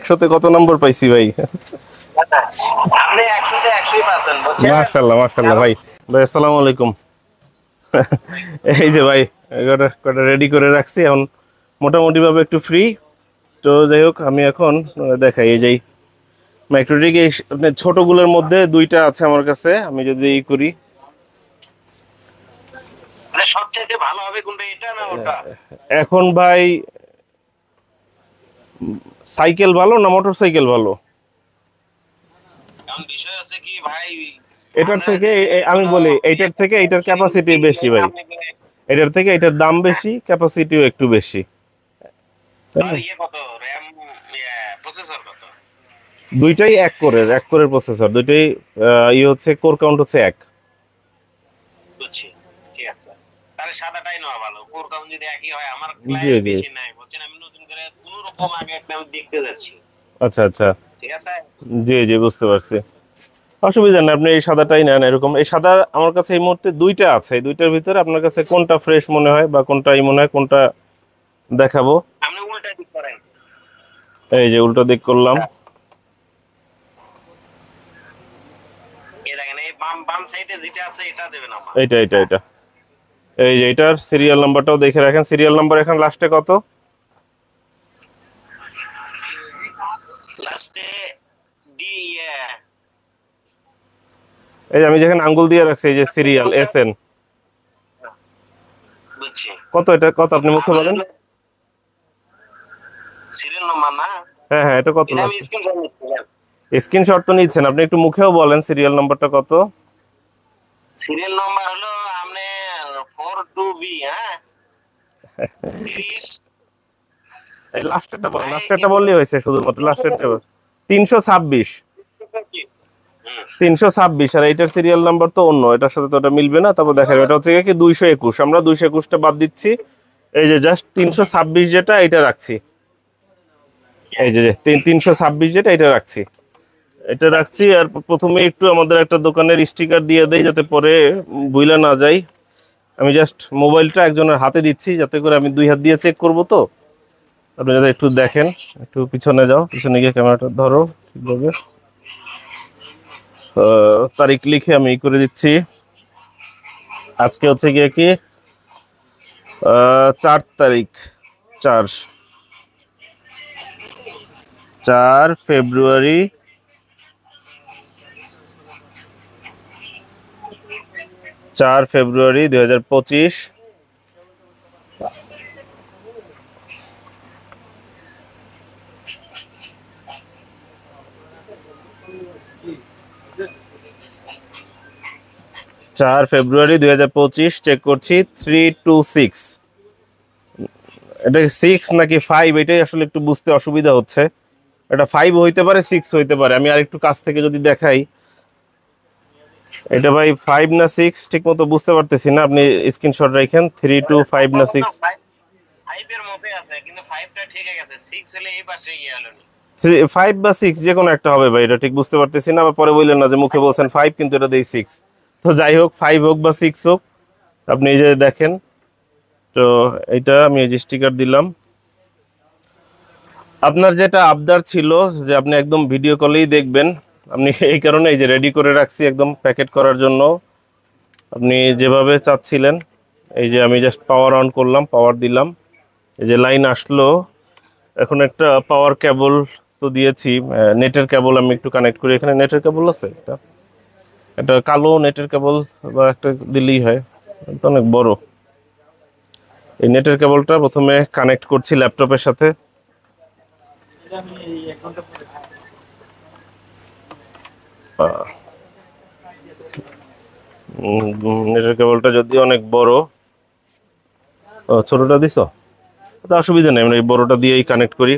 100-তে কত নম্বর পাইছি ভাই? আপনি 100-তে 100ই পাচ্ছেন, বুঝছেন? মাশাআল্লাহ মাশাআল্লাহ ভাই। ভাই আসসালামু আলাইকুম। এই যে ভাই কটা রেডি করে রাখছি, এখন মোটামুটি ভাবে একটু ফ্রি। তো যাই হোক, আমি এখন দেখাই এই যে মাইক্রোটিক আপনার ছোটগুলোর মধ্যে দুইটা আছে আমার কাছে। আমি যদি ই করি, মানে সবচেয়ে ভালো হবে কোনটা, এটা না ওটা? এখন ভাই সাইকেল ভালো না মোটর সাইকেল ভালো? কারণ বিষয় আছে কি ভাই, এটার থেকে আমি বলি, এইটার থেকে এইটার ক্যাপাসিটি বেশি ভাই। এটার থেকে এটার দাম বেশি, ক্যাপাসিটিও একটু বেশি। আর ইয়ে কত র‍্যাম, প্রসেসর কত? দুইটাই এক করে প্রসেসর, দুইটাই ই হচ্ছে কোর কাউন্ট হচ্ছে 1। বুঝছি, ঠিক আছে। তাহলে সাদাটাই নেওয়া ভালো। কোর কাউন্ট যদি একই হয়, আমার জি ক্লায়েন্ট জি বেশি নাই, বুঝছেন? আমি নতুন করে কোনো রকম আগে একটা আমি দেখতে যাচ্ছি, আচ্ছা আচ্ছা, ঠিক আছে? জি জি বুঝতে পারছি। অসুবিধা নেই, আপনি এই সাদাটাই নেন। এরকম এই সাদা আমার কাছে এই মুহূর্তে দুইটা আছে। এই দুইটার ভিতরে আপনার কাছে কোনটা ফ্রেশ মনে হয় বা কোনটা ই মনে হয়, কোনটা দেখাবো? আপনি উল্টা দিক করেন। এই যে উল্টো দিক করলাম। এই দেখেন, এই বাম বাম সাইডে যেটা আছে এটা দেবেন আমার। এইটা এইটা এইটা এই যে এটার সিরিয়াল নাম্বারটাও দেখে রাখেন। সিরিয়াল নাম্বার এখন লাস্টে কত? লাস্টে ডি, এই যে আমি যেখানে আঙ্গুল দিয়ে রাখছি, এই যে সিরিয়াল এসএন বুঝছি। কত? এটা কত আপনি মুখে বলেন? সিরিয়াল নাম্বার না? হ্যাঁ হ্যাঁ, এটা কত? এটা আমি স্ক্রিনশট নিচ্ছিলাম। স্ক্রিনশট তো নিচ্ছেন আপনি, একটু মুখেও বলেন সিরিয়াল নাম্বারটা কত? সিরিয়াল নাম্বার হলো আপনি 42B, হ্যাঁ 30। এই লাস্টেরটা বলেন, লাস্টেরটা বললেই হয়েছে, শুধুমাত্র লাস্টেরটা। 326। 326। আর এইটার সিরিয়াল নাম্বার তো অন্য, এটার সাথে তো ওটা মিলবে না। তারপর দেখা যাবে এটা হচ্ছে কি 221। আমরা 221টা বাদ দিচ্ছি, এই যে জাস্ট 326 যেটা এটা রাখছি। এই যে 326 যেটা এটা রাখছি, এটা রাখছি। আর প্রথমে একটু আমাদের একটা দোকানের স্টিকার দিয়ে দেই, যাতে পরে ভুলে না যাই। আমি জাস্ট মোবাইলটা একজনের হাতে দিচ্ছি, যাতে করে আমি 2 হাত দিয়ে চেক করব। তো আপনি যাতে একটু দেখেন, একটু পিছনে যাও, পিছনে গিয়ে ক্যামেরাটা ধরো ঠিকভাবে। তারিখ লিখে আমি করে দিচ্ছি। আজকে হচ্ছে গিয়ে কি 4 তারিখ, 4 ফেব্রুয়ারি 2025। 4 ফেব্রুয়ারি 2025 চেক করছি 326। এটা 6 নাকি 5 এটাই আসলে একটু বুঝতে অসুবিধা হচ্ছে। এটা 5 হইতে পারে, 6 হইতে পারে। আমি আরেকটু কাছ থেকে যদি দেখাই, এটা ভাই 5 না 6 ঠিকমতো বুঝতে পারতেছি না। আপনি স্ক্রিনশট রাখেন 325 না 6। 5 এর মধ্যে আছে, কিন্তু 5টা ঠিক আছে, 6 হলে এই পাশে গিয়ে হলো না। 5 বা 6 যে কোনো একটা হবে ভাই, এটা ঠিক বুঝতে পারতেছি না। আবার পরে বললেন না যে মুখে বলছেন 5 কিন্তু এটা দেই 6। তো যাই হোক, 5 হোক বা 6 হোক, আপনি এই যে দেখেন। তো এটা আমি এই যে স্টিকার দিলাম। আপনার যেটা আবদার ছিল যে আপনি একদম ভিডিও কলেই দেখবেন, আপনি এই কারণে এই যে রেডি করে রাখছি একদম প্যাকেট করার জন্য। আপনি যেভাবে চাচ্ছিলেন, এই যে আমি জাস্ট পাওয়ার অন করলাম, পাওয়ার দিলাম, এই যে লাইন আসলো। এখন একটা পাওয়ার কেবল তো দিয়েছি, নেটের কেবল আমি একটু কানেক্ট করি। এখানে নেটের কেবল আছে, এটা কালো নেটের কেবল বা একটা দিলেই হয়, এটা অনেক বড়। এই নেটের কেবলটা প্রথমে কানেক্ট করছি ল্যাপটপের সাথে। নেটের কেবলটা যদি অনেক বড়, ছোটটা দিছো, অসুবিধা নেই, আমরা এই বড়টা দিয়েই কানেক্ট করি।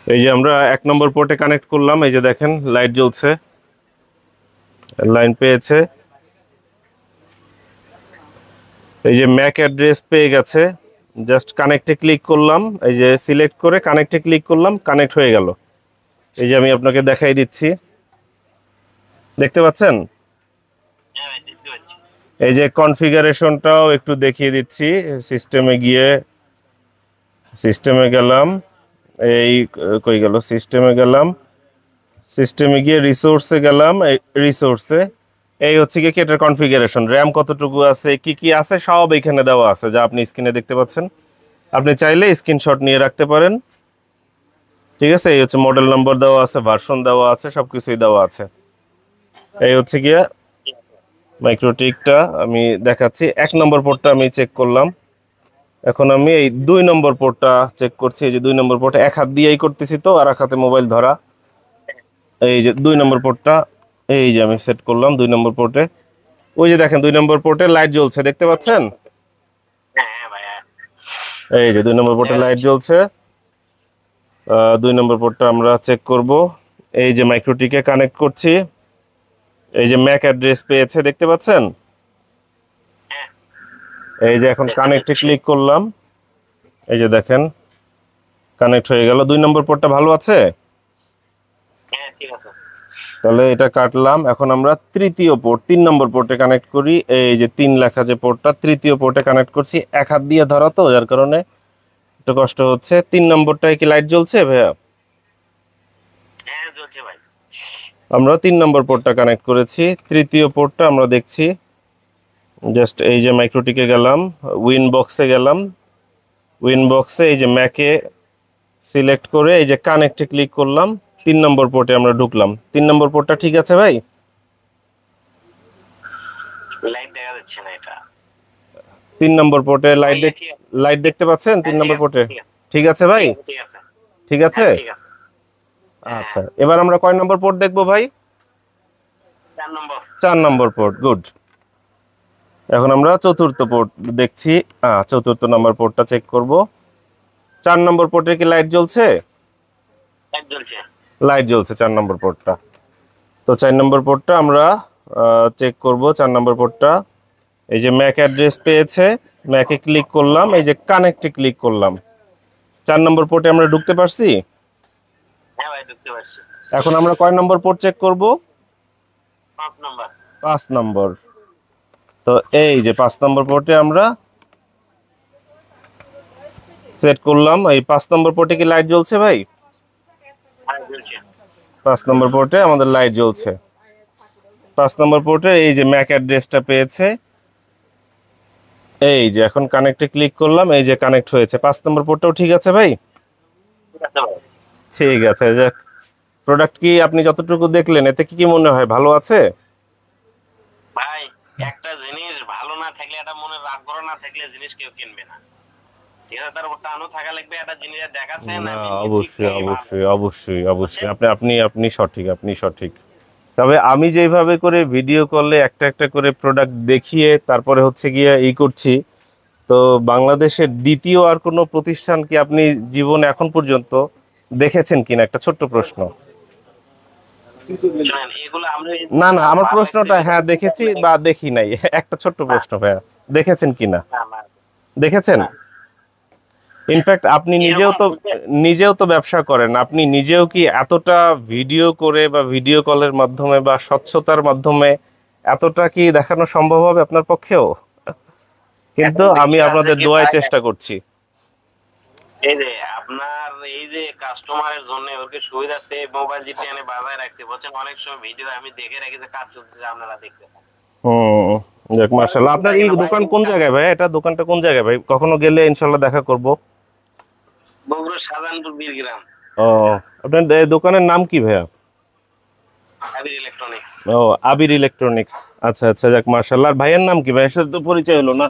এই যে আমরা 1 নম্বর পোর্টে কানেক্ট করলাম, এই যে দেখেন লাইট জ্বলছে, লাইন পেয়েছে। এই যে ম্যাক অ্যাড্রেস পেয়ে গেছে, জাস্ট কানেক্টে ক্লিক করলাম, এই যে সিলেক্ট করে কানেক্টে ক্লিক করলাম, কানেক্ট হয়ে গেল। এই যে আমি আপনাকে দেখাই দিচ্ছি, দেখতে পাচ্ছেন? এই যে কনফিগারেশনটাও একটু দেখিয়ে দিচ্ছি। সিস্টেমে গিয়ে সিস্টেমে গেলাম, এই কই গেল, সিস্টেমে গেলাম, সিস্টেমে গিয়ে রিসোর্সে গেলাম, এই রিসোর্সে এই হচ্ছে কি এটার কনফিগারেশন, র্যাম কতটুকু আছে, কি কি আছে সব এখানে দেওয়া আছে, যা আপনি স্ক্রিনে দেখতে পাচ্ছেন। আপনি চাইলে স্ক্রিনশট নিয়ে রাখতে পারেন। ঠিক আছে, এই হচ্ছে মডেল নাম্বার দেওয়া আছে, ভার্সন দেওয়া আছে, সবকিছুই দেওয়া আছে। এই হচ্ছে গিয়া মাইক্রোটিকটা আমি দেখাচ্ছি। 1 নম্বর পোর্টটা আমি চেক করলাম। এখন আমি এই 2 নম্বর পোর্টটা চেক করছি। এই যে 2 নম্বর পোর্টে এক হাত দিয়েই করতেছি তো, আর এক হাতে মোবাইল ধরা। এই যে 2 নম্বর পোর্টটা এই যে আমি সেট করলাম 2 নম্বর পোর্টে। ওই যে দেখেন 2 নম্বর পোর্টে লাইট জ্বলছে, দেখতে পাচ্ছেন? হ্যাঁ ভাইয়া, এই যে 2 নম্বর পোর্টে লাইট জ্বলছে। 2 নম্বর পোর্টটা আমরা চেক করব। এই যে মাইক্রোটিকে কানেক্ট করছি। এই যে ম্যাক অ্যাড্রেস পেয়েছে, দেখতে পাচ্ছেন? এই যে এখন কানেক্টে ক্লিক করলাম। এই যে দেখেন কানেক্ট হয়ে গেল। 2 নম্বর পোর্টটা ভালো আছে? হ্যাঁ ঠিক আছে। তাহলে এটা কাটলাম। এখন আমরা তৃতীয় পোর্ট 3 নম্বর পোর্টে কানেক্ট করি। এই যে 3 লেখা যে পোর্টটা, তৃতীয় পোর্টে কানেক্ট করছি। এক হাত দিয়ে ধরা তো, যার কারণে একটু কষ্ট হচ্ছে। 3 নম্বরটায় কি লাইট জ্বলছে ভাইয়া? হ্যাঁ জ্বলছে ভাই। আমরা 3 নম্বর পোর্টটা কানেক্ট করেছি। তৃতীয় পোর্টটা আমরা দেখছি। জাস্ট এই যে মাইক্রোটিকে গেলাম, উইন বক্সে গেলাম। উইন বক্সে এই যে ম্যাকে সিলেক্ট করে এই যে কানেক্টে ক্লিক করলাম। 3 নম্বর পোর্টে আমরা ঢুকলাম। 3 নম্বর পোর্টটা ঠিক আছে ভাই? লাইট দেখা যাচ্ছে না এটা। 3 নম্বর পোর্টে লাইট দেখতে পাচ্ছেন? 3 হ্যাঁ, নম্বর পোর্টে ঠিক আছে ভাই? ঠিক আছে। ঠিক আছে। হ্যাঁ, ঠিক আছে। আচ্ছা, এবার আমরা কয় নম্বর পোর্ট দেখবো ভাই? 4 নম্বর। 4 নম্বর পোর্ট, গুড। এখন আমরা চতুর্থ পোর্ট দেখছি। চতুর্থ নম্বর পোর্টটা চেক করব। 4 নম্বর পোর্টে কি লাইট জ্বলছে? লাইট জ্বলছে। লাইট জ্বলছে 4 নম্বর পোর্টটা। তো 4 নম্বর পোর্টটা আমরা চেক করব। 4 নম্বর পোর্টটা এই যে ম্যাক অ্যাড্রেস পেয়েছে, ম্যাকে ক্লিক করলাম, এই যে কানেক্টে ক্লিক করলাম। 4 নম্বর পোর্টে আমরা ঢুকতে পারছি। হ্যাঁ ভাই ঢুকতে পারছি। এখন আমরা কয় নম্বর পোর্ট চেক করব? 5 নম্বর। 5 নম্বর। তো এই যে 5 নম্বর পোর্টে আমরা সেট করলাম। এই 5 নম্বর পোর্টে কি লাইট জ্বলছে ভাই? হ্যাঁ জ্বলছে। 5 নম্বর পোর্টে আমাদের লাইট জ্বলছে। 5 নম্বর পোর্টে এই যে ম্যাক অ্যাড্রেসটা পেয়েছে। এই যে এখন কানেক্টে ক্লিক করলাম, এই যে কানেক্ট হয়েছে। 5 নম্বর পোর্টটাও ঠিক আছে ভাই? ঠিক আছে ভাই। ঠিক আছে। যাক, প্রোডাক্ট কি আপনি যতটুকু দেখলেন এতে কি কি মনে হয়, ভালো আছে? ভাই একটা জিনিস ভালো না থাকলে, এটা মনে রাগ করা না থাকলে জিনিস কেউ কিনবে না। ঠিক আছে, তার উপর টানও থাকা লাগবে। একটা জিনিস দেখাচ্ছেন না, আমি অবশ্যই অবশ্যই অবশ্যই অবশ্যই আপনি সঠিক, আপনি সঠিক। তবে আমি যেভাবে করে ভিডিও কলে একটা একটা করে প্রোডাক্ট দেখিয়ে তারপরে হচ্ছে গিয়ে করছি, তো বাংলাদেশের দ্বিতীয় আর কোনো প্রতিষ্ঠান কি আপনি জীবনে এখন পর্যন্ত দেখেছেন কিনা, একটা ছোট্ট প্রশ্ন। শুনেন, এগুলো আমরা না না, আমার প্রশ্নটা হ্যাঁ দেখেছি বা দেখি নাই, একটা ছোট্ট প্রশ্ন ভাইয়া, দেখেছেন কিনা? দেখেছেন? ইনফ্যাক্ট আপনি নিজেও তো ব্যবসা করেন, আপনি নিজেও কি এতটা ভিডিও করে বা ভিডিও কলের মাধ্যমে বা স্বচ্ছতার মাধ্যমে এতটা কি দেখানো সম্ভব হবে আপনার পক্ষেও? কিন্তু আমি আপনাদের দোয়ায় চেষ্টা করছি। এই যে আপনার এই যে কাস্টমারের জন্য ওকে সুবিধার্থে মোবাইল যেটা এনে বাজায় রাখছে, বলছেন অনেক সময় ভিডিও আমি দেখে রাখি যে কাজ চলছে, আপনারা দেখতে পান। যাক মাশাআল্লাহ। আপনার এই দোকান কোন জায়গায় ভাই? এটা দোকানটা কোন জায়গায় ভাই? কখনো গেলে ইনশাআল্লাহ দেখা করব। বগুড়া শাহজাহানপুর বীরগ্রাম। ও, আপনার এই দোকানের নাম কি ভাইয়া? আবির ইলেকট্রনিক্স। ও, আবির ইলেকট্রনিক্স। আচ্ছা আচ্ছা, যাক মাশাআল্লাহ। আর ভাইয়ের নাম কি? ভাইয়ের সাথে তো পরিচয় হলো না।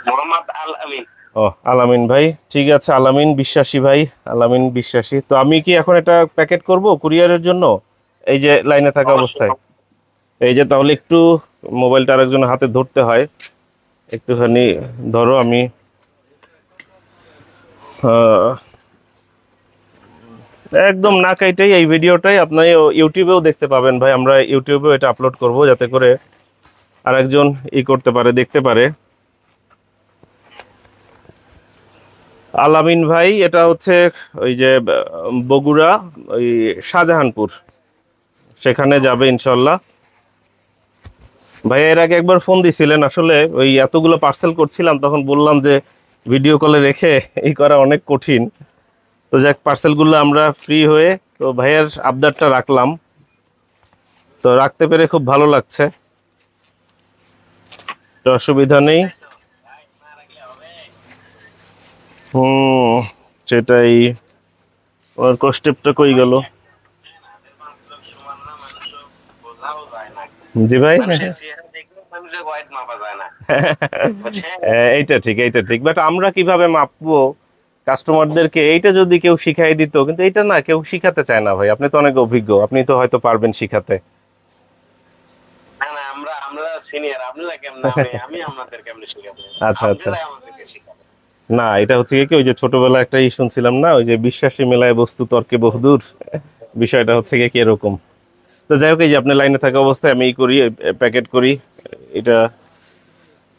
মোহাম্মদ আল আমিন। ও, আলামিন ভাই, ঠিক আছে। আলামিন বিশ্বাসী ভাই, আলামিন বিশ্বাসী। তো আমি কি এখন এটা প্যাকেট করব কুরিয়ারের জন্য এই যে লাইনে থাকা অবস্থায়? এই যে তাহলে একটু মোবাইলটা আরেকজনের হাতে ধরতে হয়, একটুখানি ধরো। আমি একদম না কাইটেই এই ভিডিওটাই আপনার ইউটিউবেও দেখতে পাবেন ভাই। আমরা ইউটিউবেও এটা আপলোড করব যাতে করে আরেকজন করতে পারে, দেখতে পারে। আলামিন ভাই, এটা হচ্ছে ওই যে বগুড়া ওই শাহজাহানপুর, সেখানে যাবে ইনশাল্লাহ। ভাই এর আগে একবার ফোন দিছিলেন, আসলে ওই এতগুলো পার্সেল করছিলাম, তখন বললাম যে ভিডিও কলে রেখে এই করা অনেক কঠিন। তো যাক, পার্সেলগুলো আমরা ফ্রি হয়ে তো ভাইয়ের আবদারটা রাখলাম, তো রাখতে পেরে খুব ভালো লাগছে। তো অসুবিধা নেই। সেটাই তো ভাই, না রাখলে হবে? হুম, সেটাই। ওর কষ্টেপটা কই গেল? হাতের পাঁচ লোক সমান না, মানুষ বোঝাও যায় না। জি ভাই। মানুষের চেহারা দেখলে মানুষের ওয়েট মাপা যায় না, বুঝছেন? এইটা ঠিক, এইটা ঠিক, বাট আমরা কিভাবে মাপবো কাস্টমারদেরকে? এইটা যদি কেউ শিখাই দিত, কিন্তু এইটা না, কেউ শিখাতে চায় না ভাই। আপনি তো অনেক অভিজ্ঞ, আপনি তো হয়তো পারবেন শিখাতে। না না, আমরা আমরা সিনিয়র, আপনারা কেমনে, আমি আপনাদের কেমনে শিখাবো? আচ্ছা আচ্ছা। আপনারা আমাদেরকে শিখাবেন। না, এটা হচ্ছে কি, ওই যে ছোটবেলায় একটা শুনছিলাম না, ওই যে বিশ্বাসী মেলায় বস্তু তর্কে বহুদূর, বিষয়টা হচ্ছে কি এরকম। তো যাই হোক, এই যে আপনি লাইনে থাকা অবস্থায় আমি করি, প্যাকেট করি, এটা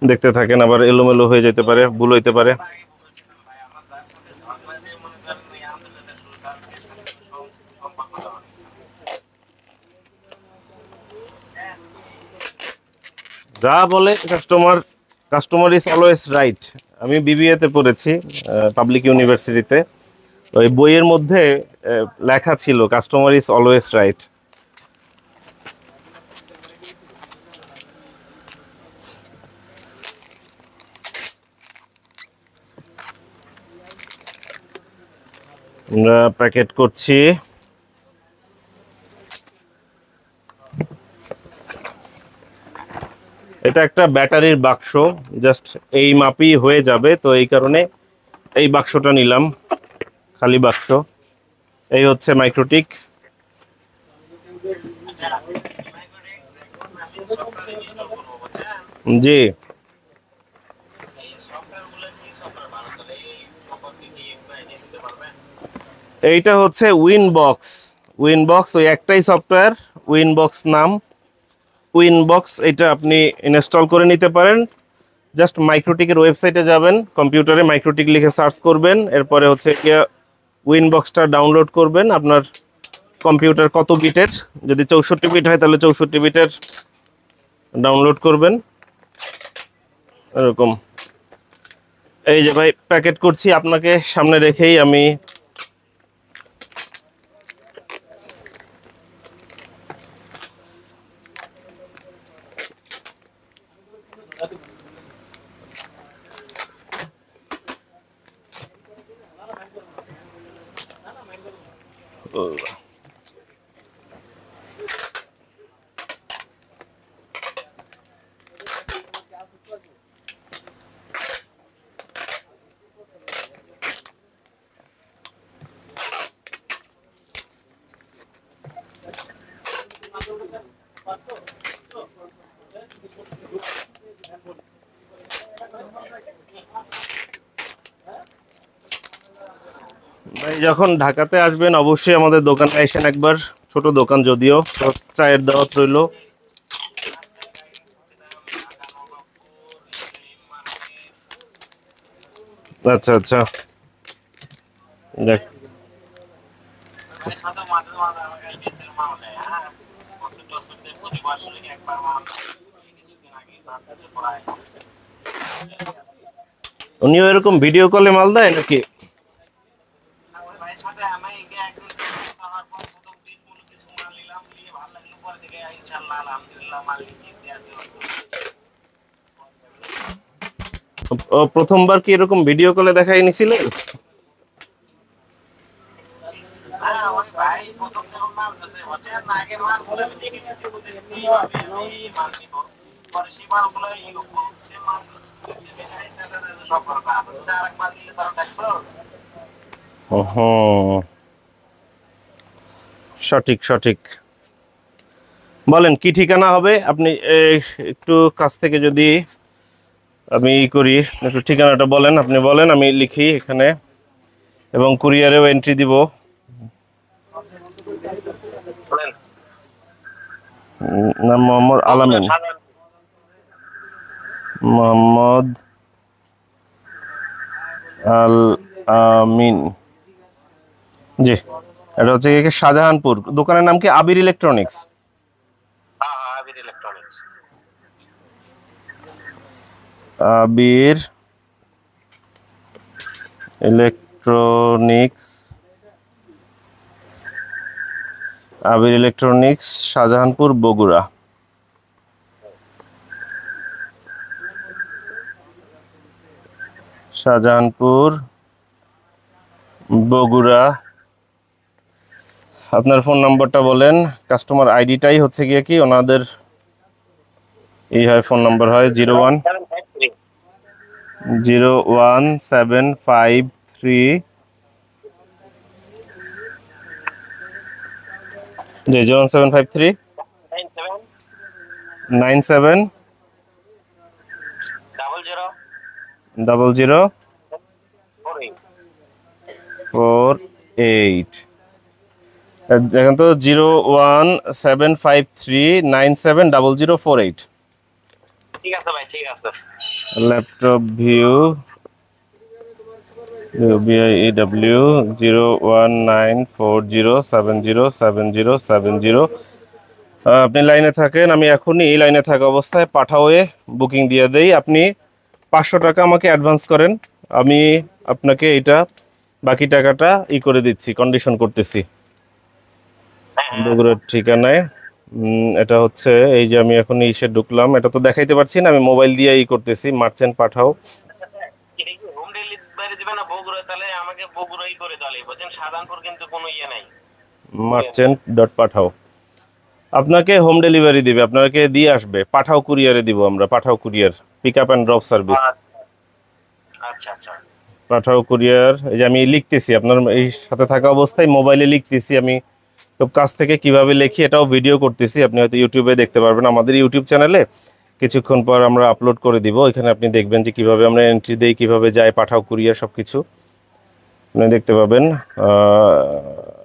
দেখতে থাকেন। আবার এলোমেলো হয়ে যেতে পারে, ভুল হইতে পারে। আমরা আগে বলেছিলাম ভাই, আমরা তার সাথে ঝগড়া দিয়ে মনে করেন এই আন্দোলনের শুরু, তার সাথে কোনো সম্পর্ক দেওয়া নেই। যা বলে customer, customer is always right. আমি বিবিএ তে পড়েছি, পাবলিক ইউনিভার্সিটিতে। ওই বইয়ের মধ্যে লেখা ছিল কাস্টমার ইজ অলওয়েজ রাইট। আমরা প্যাকেট করছি। এটা একটা ব্যাটারির বাক্স, জাস্ট এই মাপই হয়ে যাবে, তো এই কারণে এই বাক্সটা নিলাম, খালি বাক্স। এই হচ্ছে মাইক্রোটিক। আচ্ছা, দেখুন আমি সফটওয়্যার ইনস্টল করবো, বুঝছেন? জি, এই সফটওয়্যার গুলো কি সফটওয়্যার ভালো চলে, এই সম্পর্কে কি একটু আইডিয়া দিতে পারবেন? এইটা হচ্ছে উইনবক্স। উইনবক্স ওই একটাই সফটওয়্যার, উইনবক্স নাম। উইনবক্স এটা আপনি ইনস্টল করে নিতে পারেন। জাস্ট মাইক্রোটিকের ওয়েবসাইটে যাবেন, কম্পিউটারে মাইক্রোটিক লিখে সার্চ করবেন, এরপরে হচ্ছে গিয়ে উইনবক্সটা ডাউনলোড করবেন। আপনার কম্পিউটার কত বিটের, যদি 64 বিট হয় তাহলে 64 বিটের ডাউনলোড করবেন, এরকম। এই যে ভাই প্যাকেট করছি আপনাকে সামনে রেখেই আমি। ভাই যখন ঢাকাতে আসবেন অবশ্যই আমাদের দোকানে আসেন একবার। ছোট দোকান যদিও, তো চায়ের দাওয়াত রইল। আচ্ছা আচ্ছা, দেখ। ভাই সাথে মাঝে মাঝে আমাকে ডিসেল মাল দেয়, হ্যাঁ, কষ্ট করতে প্রতি বছর একবার মাল দেয়। কিছুদিন আগে তার কাছে প্রায় উনিও এরকম ভিডিও কলে মাল দেয় নাকি? ওই ভাইয়ের সাথে আমি গিয়ে একদিন আমার পর প্রথম দিন কোনো কিছু মাল নিলাম, নিয়ে ভালো লাগলো, পরে থেকে ইনশাল্লাহ আলহামদুলিল্লাহ মাল নিয়েছি আর ও প্রথমবার কি এরকম ভিডিও কলে দেখাই নিছিলেন? হ্যাঁ, ওই ভাই প্রথম যখন মাল দিয়েছে, বলছেন আগের মাল গুলো আমি দেখে নিয়েছি, বুঝে নিয়েছি এইভাবে আমি মাল নিব, পরে সেই মালগুলো সে মাল সম্পর্ক আমি যদি আরেক মাল দিলে তারা থাকবো। হুম, সঠিক সঠিক। বলেন কি ঠিকানা হবে? আপনি একটু কাছ থেকে যদি আমি করি, একটু ঠিকানাটা বলেন, আপনি বলেন, আমি লিখি এখানে, এবং কুরিয়ারেও এন্ট্রি দিব। বলেন। নাম মোহাম্মদ আলামিন। মোহাম্মদ আল আমিন। জি, এটা হচ্ছে কি শাহজাহানপুর। দোকানের নাম কি? আবির ইলেকট্রনিক্স। হ্যাঁ হ্যাঁ, আবির ইলেকট্রনিক্স। আবির ইলেকট্রনিক্স, আবির ইলেকট্রনিক্স, শাহজাহানপুর, বগুড়া। শাহজাহানপুর, বগুড়া। আপনার ফোন নাম্বারটা বলেন। কাস্টমার আইডিটাই হচ্ছে গিয়ে কি ওনাদের এই হয়, ফোন নাম্বার হয় 010753 0153 97 0048। দেখেন তো 0173970048। ঠিক আছে ভাই, ঠিক আছে। Laptop view UBIEW 019407070707। আপনি লাইনে থাকেন, আমি এখনই এই লাইনে থাকা অবস্থায় পাঠাওয়ে বুকিং দিয়ে দেই। আপনি 500 টাকা আমাকে অ্যাডভান্স করেন, আমি আপনাকে এটা বাকি টাকাটা করে দিচ্ছি, কন্ডিশন করতেছি। বগুড়ার ঠিকানায়। এটা হচ্ছে এই যে আমি এখন ইসে ঢুকলাম, এটা তো দেখাইতে পারছি না, আমি মোবাইল দিয়ে করতেছি। মার্চেন্ট পাঠাও। হোম ডেলিভারি দিবেন না বগুড়া? তাহলে আমাকে বগুড়াই করে দাও, বুঝছেন? শাহজাহানপুর কিন্তু কোনো ইয়ে নাই। মার্চেন্ট ডট পাঠাও আপনাকে হোম ডেলিভারি দিবে, আপনাকে দিয়ে আসবে। পাঠাও কুরিয়ারে দিব আমরা, Pathao courier, pick up and drop service. আচ্ছা আচ্ছা। পাঠাও কুরিয়ার। এই যে আমি লিখতেছি আপনার এই সাথে থাকা অবস্থায় মোবাইলে লিখতেছি আমি, তো কাছ থেকে কিভাবে লিখি এটাও ভিডিও করতেছি। আপনি হয়তো ইউটিউবে দেখতে পারবেন, আমাদের ইউটিউব চ্যানেলে কিছুক্ষণ পর আমরা আপলোড করে দিব। এখানে আপনি দেখবেন যে কিভাবে আমরা এন্ট্রি দেই, কিভাবে যায় পাঠাও কুরিয়ার, সব কিছু আপনি দেখতে পাবেন।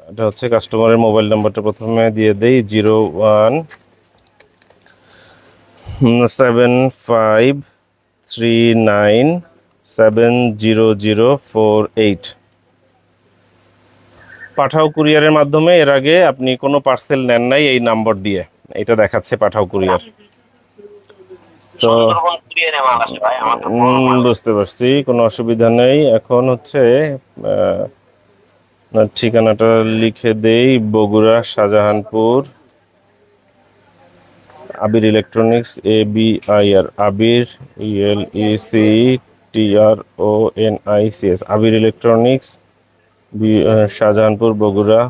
এটা হচ্ছে কাস্টমারের মোবাইল নাম্বারটা প্রথমে দিয়ে দেই 017539700048। পাঠাও কুরিয়ারের মাধ্যমে এর আগে আপনি কোনো পার্সেল নেন নাই এই নাম্বার দিয়ে, এটা দেখাচ্ছে পাঠাও কুরিয়ার। তো বুঝতে পারছি, কোনো অসুবিধা নেই। এখন হচ্ছে ঠিকানাটা লিখে দেই, Bogura Shahjahanpur, Abir electronics, ABIR, Abir ILECTRONICS, Abir electronics, Shahjahanpur, Bogura,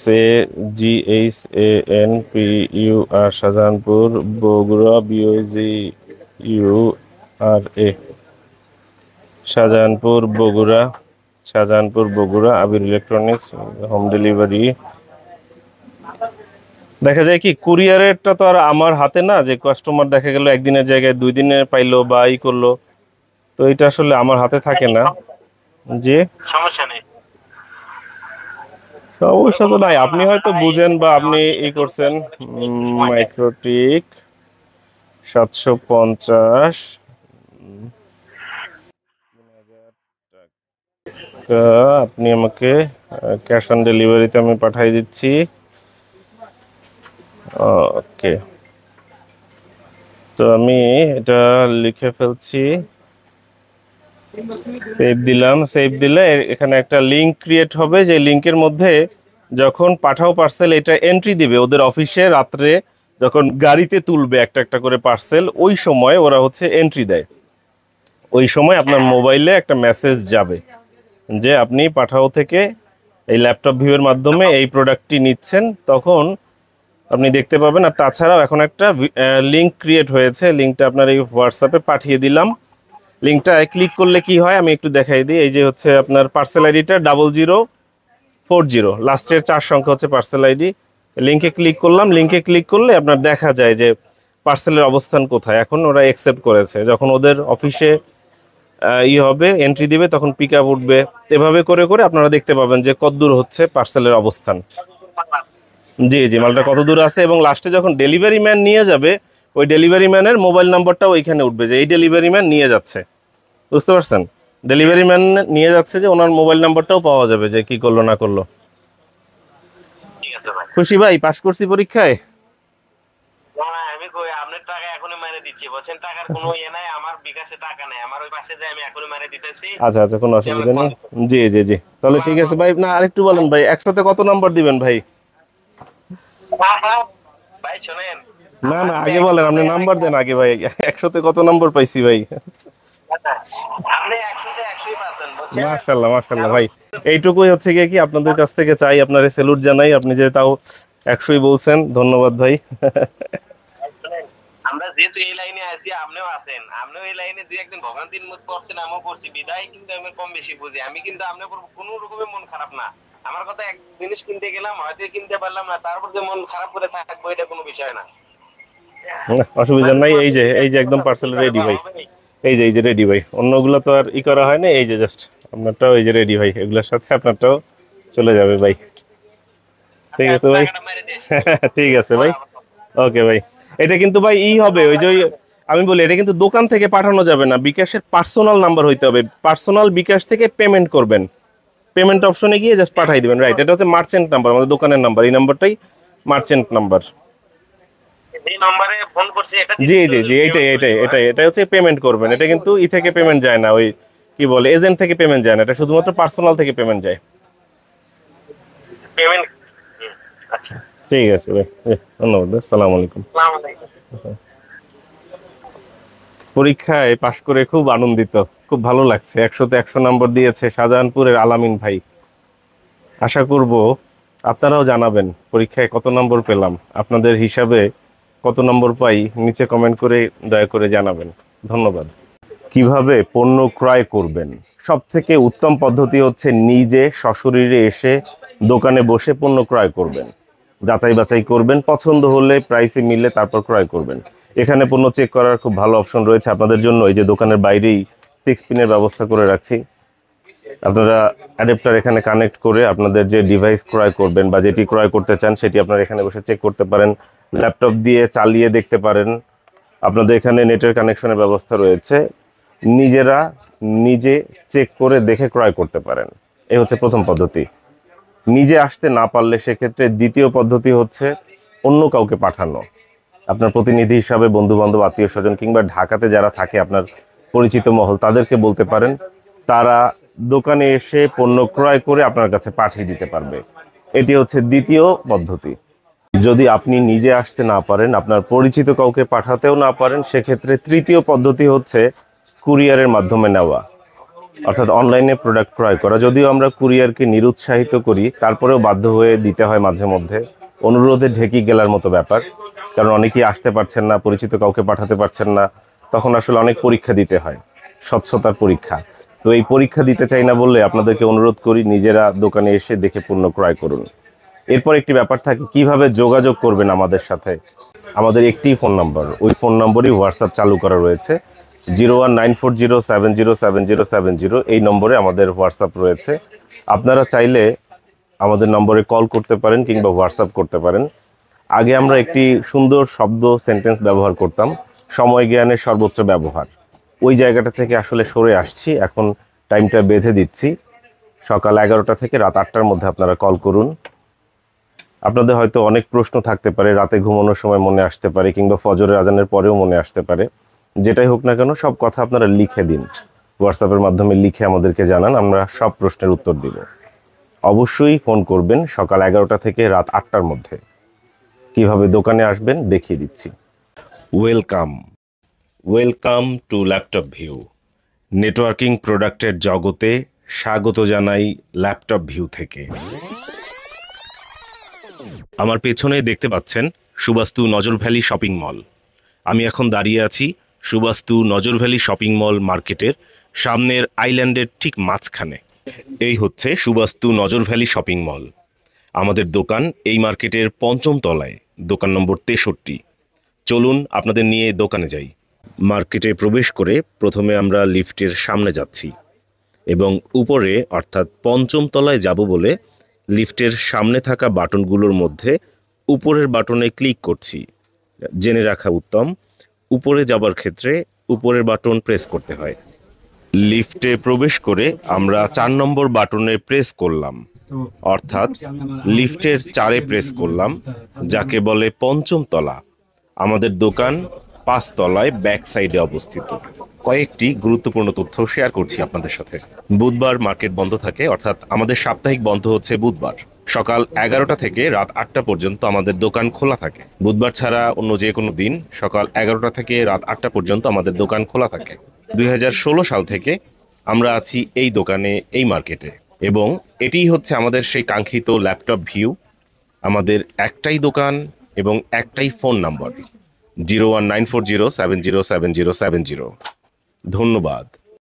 SAGHANPUR, Shahjahanpur, Bogura, BOGURA, Shahjahanpur, Bogura, Shahjahanpur, Bogura, Abir electronics, home delivery. দেখা যায় কি কুরিয়ারেরটা তো আর আমার হাতে না, যে কাস্টমার দেখা গেল একদিনের জায়গায় 2 দিনে পাইলো বা করলো, তো এটা আসলে আমার হাতে থাকে না। যে সমস্যা নেই, সমস্যা তো নাই, আপনি হয়তো বুঝেন বা আপনি করছেন। মাইক্রোটিক 750 টাকা আপনি আমাকে ক্যাশ অন ডেলিভারিতে আমি পাঠিয়ে দিচ্ছি। ওকে, তো আমি এটা লিখে ফেলছি, সেভ দিলাম। সেভ দিলে এখানে একটা লিংক ক্রিয়েট হবে, যে লিংকের মধ্যে যখন পাঠাও পার্সেল এটা এন্ট্রি দিবে ওদের অফিসে, রাত্রে যখন গাড়িতে তুলবে একটা একটা করে পার্সেল, ওই সময় ওরা হচ্ছে এন্ট্রি দেয়। ওই সময় আপনার মোবাইলে একটা মেসেজ যাবে যে আপনি পাঠাও থেকে এই ল্যাপটপ ভিউয়ের মাধ্যমে এই প্রোডাক্টটি নিচ্ছেন, তখন আপনি দেখতে পাবেন। আর তাছাড়াও এখন একটা লিংক ক্রিয়েট হয়েছে, লিংকটা আপনার এই হোয়াটসঅ্যাপে পাঠিয়ে দিলাম। লিংকটা ক্লিক করলে কি হয় আমি একটু দেখাই দিই। এই যে হচ্ছে আপনার পার্সেল আইডিটা 0040, লাস্টের 4 সংখ্যা হচ্ছে পার্সেল আইডি। লিংকে ক্লিক করলাম, লিংকে ক্লিক করলে আপনার দেখা যায় যে পার্সেলের অবস্থান কোথায়। এখন ওরা অ্যাকসেপ্ট করেছে, যখন ওদের অফিসে হবে এন্ট্রি দিবে তখন পিক আপ উঠবে। এভাবে করে করে আপনারা দেখতে পাবেন যে কতদূর হচ্ছে পার্সেলের অবস্থান। জি জি, মালটা কত দূর আছে, এবং লাস্টে যখন ডেলিভারি ম্যান নিয়ে যাবে ওই ডেলিভারি ম্যানের মোবাইল নাম্বারটাও ওইখানে উঠবে যে এই ডেলিভারি ম্যান নিয়ে যাচ্ছে। বুঝতে পারছেন? ডেলিভারি ম্যান নিয়ে যাচ্ছে যে ওনার মোবাইল নাম্বারটাও পাওয়া যাবে যে কি করলো না করলো। খুশি ভাই, পাস করছি পরীক্ষায়। আমি কই আপনার টাকা এখনই মেরে দিচ্ছি, বলছেন টাকার কোনো ইয়ে নাই, আমার বিকাশে টাকা নাই, আমার ওই পাশে যে আমি এখনই মারে দিতেছি। আচ্ছা আচ্ছা, কোনো অসুবিধা নেই। জি জি জি, তাহলে ঠিক আছে ভাই। না আরেকটু বলেন ভাই, একসাথে কত নম্বর দিবেন ভাই? ভাই শোনেন, না না, আগে বলেন, আপনি নাম্বার দেন আগে ভাই। একসাথে কত নম্বর পাইছি ভাই? আপনি 100-100 পাচ্ছেন, বুঝছেন? মাশাআল্লাহ মাশাআল্লাহ ভাই, এইটুকুই হচ্ছে গিয়ে কি আপনাদের কাছ থেকে চাই, আপনারে স্যালুট জানাই, আপনি যে তাও 100ই বলছেন, ধন্যবাদ ভাই। আমরা যেহেতু এই লাইনে আছি, আপনিও আছেন, আপনিও এই লাইনে দুই একদিন ভোগান্তির মধ্যে পড়ছেন, আমিও পড়ছি, বিদায় কিন্তু আমি কম বেশি বুঝি। আমি কিন্তু আপনার কোনো রকমের মন খারাপ না। আমার কথা, এক জিনিস কিনতে গেলাম, হয়তো কিনতে পারলাম না, তারপর যে মন খারাপ করে থাকবো, এটা কোনো বিষয় না। অসুবিধা নাই, এই যে একদম পার্সেল রেডি ভাই, এই যে রেডি ভাই, অন্যগুলো তো আর ই করা হয় না, এই যে জাস্ট আপনারটাও এই যে রেডি ভাই, এগুলোর সাথে আপনারটাও চলে যাবে ভাই। ঠিক আছে ভাই, ঠিক আছে ভাই, ওকে ভাই। এটা কিন্তু ভাই হবে, ওই যে আমি বলি, এটা কিন্তু দোকান থেকে পাঠানো যাবে না, বিকাশের পার্সোনাল নাম্বার হইতে হবে, পার্সোনাল বিকাশ থেকে পেমেন্ট করবেন, পেমেন্ট অপশনে গিয়ে জাস্ট পাঠাই দিবেন, রাইট? এটা হচ্ছে মার্চেন্ট নাম্বার, আমাদের দোকানের নাম্বার, এই নাম্বারটাই মার্চেন্ট নাম্বার। এই নম্বরে ফোন করছি, এটা জি জি জি, এটাই হচ্ছে পেমেন্ট করবেন। এটা কিন্তু ই থেকে পেমেন্ট যায় না, ওই কি বলে এজেন্ট থেকে পেমেন্ট যায় না, এটা শুধুমাত্র পার্সোনাল থেকে পেমেন্ট যায়। পেমেন্ট। আচ্ছা, ঠিক আছে ভাই, ধন্যবাদ, আসসালামু আলাইকুম। আসসালামু আলাইকুম। পরীক্ষায় পাশ করে খুব আনন্দিত, খুব ভালো লাগছে। 100তে 100 নম্বর দিয়েছে শাহজাহানপুরের আলামিন ভাই। আশা করব আপনারাও জানাবেন পরীক্ষায় কত নম্বর পেলাম, আপনাদের হিসাবে কত নম্বর পাই, নিচে কমেন্ট করে দয়া করে জানাবেন। ধন্যবাদ। কিভাবে পণ্য ক্রয় করবেন? সবথেকে উত্তম পদ্ধতি হচ্ছে নিজে সশরীরে এসে দোকানে বসে পণ্য ক্রয় করবেন, যাচাই বাছাই করবেন, পছন্দ হলে প্রাইসে মিললে তারপর ক্রয় করবেন। এখানে পণ্য চেক করার খুব ভালো অপশন রয়েছে আপনাদের জন্য, এই যে দোকানের বাইরেই 6 পিনের ব্যবস্থা করে রাখছি। আপনারা অ্যাডাপ্টার এখানে কানেক্ট করে আপনাদের যে ডিভাইস ক্রয় করবেন বা যেটি ক্রয় করতে চান সেটি আপনারা এখানে বসে চেক করতে পারেন, ল্যাপটপ দিয়ে চালিয়ে দেখতে পারেন। আপনাদের এখানে নেটের কানেকশনের ব্যবস্থা রয়েছে, নিজেরা নিজে চেক করে দেখে ক্রয় করতে পারেন। এই হচ্ছে প্রথম পদ্ধতি। নিজে আসতে না পারলে সেক্ষেত্রে দ্বিতীয় পদ্ধতি হচ্ছে অন্য কাউকে পাঠানো, আপনার প্রতিনিধি হিসাবে বন্ধু বান্ধব, আত্মীয় স্বজন কিংবা ঢাকাতে যারা থাকে আপনার পরিচিত মহল, তাদেরকে বলতে পারেন, তারা দোকানে এসে পণ্য ক্রয় করে আপনার কাছে পাঠিয়ে দিতে পারবে। এটি হচ্ছে দ্বিতীয় পদ্ধতি। যদি আপনি নিজে আসতে না পারেন, আপনার পরিচিত কাউকে পাঠাতেও না পারেন, সেক্ষেত্রে তৃতীয় পদ্ধতি হচ্ছে কুরিয়ারের মাধ্যমে নেওয়া, অর্থাৎ অনলাইনে প্রোডাক্ট ক্রয় করা। যদিও আমরা কুরিয়ারকে নিরুৎসাহিত করি, তারপরেও বাধ্য হয়ে দিতে হয় মাঝে মধ্যে, অনুরোধে ঢেকি গেলার মতো ব্যাপার। কারণ অনেকেই আসতে পারছেন না, পরিচিত কাউকে পাঠাতে পারছেন না, তখন আসলে অনেক পরীক্ষা দিতে হয়, স্বচ্ছতার পরীক্ষা। তো এই পরীক্ষা দিতে চাই না বললে আপনাদেরকে অনুরোধ করি, নিজেরা দোকানে এসে দেখে পণ্য ক্রয় করুন। এরপর একটি ব্যাপার থাকে, কিভাবে যোগাযোগ করবেন আমাদের সাথে। আমাদের একটি ফোন নাম্বার, ওই ফোন নম্বরই হোয়াটসঅ্যাপ চালু করা রয়েছে, 01940707070, এই নম্বরে আমাদের হোয়াটসঅ্যাপ রয়েছে। আপনারা চাইলে আমাদের নম্বরে কল করতে পারেন কিংবা হোয়াটসঅ্যাপ করতে পারেন। আগে আমরা একটি সুন্দর শব্দ সেন্টেন্স ব্যবহার করতাম, সময় জ্ঞানের সর্বোচ্চ ব্যবহার, ওই জায়গাটা থেকে আসলে সরে আসছি। এখন টাইমটা বেঁধে দিচ্ছি, সকাল 11টা থেকে রাত 8টার মধ্যে আপনারা কল করুন। আপনাদের হয়তো অনেক প্রশ্ন থাকতে পারে, রাতে ঘুমানোর সময় মনে আসতে পারে, কিংবা ফজরের আজানের পরেও মনে আসতে পারে। যেটাই হোক না কেন, সব কথা আপনারা লিখে দিন, হোয়াটসঅ্যাপের মাধ্যমে লিখে আমাদেরকে জানান, আমরা সব প্রশ্নের উত্তর দিব। অবশ্যই ফোন করবেন সকাল 11টা থেকে রাত 8টার মধ্যে। কিভাবে দোকানে আসবেন দেখিয়ে দিচ্ছি। Welcome to laptop view. Networking প্রোডাক্টের জগতে স্বাগত জানাই ল্যাপটপ ভিউ থেকে। আমার পেছনে দেখতে পাচ্ছেন সুবাস্তু নজর ভ্যালি শপিং মল। আমি এখন দাঁড়িয়ে আছি সুবাস্তু নজর ভ্যালি শপিং মল মার্কেটের সামনের আইল্যান্ডের ঠিক মাঝখানে। এই হচ্ছে সুবাস্তু নজর ভ্যালি শপিং মল। আমাদের দোকান এই মার্কেটের 5ম তলায়, দোকান নম্বর 63। চলুন আপনাদের নিয়ে দোকানে যাই। মার্কেটে প্রবেশ করে প্রথমে আমরা লিফটের সামনে যাচ্ছি এবং উপরে অর্থাৎ 5ম তলায় যাব বলে লিফটের সামনে থাকা বাটনগুলোর মধ্যে উপরের বাটনে ক্লিক করছি। জেনে রাখা উত্তম, উপরে যাবার ক্ষেত্রে উপরের বাটন প্রেস করতে হয়। লিফটে প্রবেশ করে আমরা 4 নম্বর বাটনে প্রেস করলাম, অর্থাৎ লিফটের 4-এ প্রেস করলাম, যাকে বলে 5ম তলা। আমাদের দোকান 5 তলায় ব্যাক সাইডে অবস্থিত। কয়েকটি গুরুত্বপূর্ণ তথ্য শেয়ার করছি আপনাদের সাথে। বুধবার মার্কেট বন্ধ থাকে, অর্থাৎ আমাদের সাপ্তাহিক বন্ধ হচ্ছে বুধবার। সকাল 11টা থেকে রাত 8টা পর্যন্ত আমাদের দোকান খোলা থাকে। বুধবার ছাড়া অন্য যে কোনো দিন সকাল 11টা থেকে রাত 8টা পর্যন্ত আমাদের দোকান খোলা থাকে। 2016 সাল থেকে আমরা আছি এই দোকানে, এই মার্কেটে, এবং এটিই হচ্ছে আমাদের সেই কাঙ্ক্ষিত ল্যাপটপ ভিউ। আমাদের একটাই দোকান এবং একটাই ফোন নাম্বার 01940707070। ধন্যবাদ।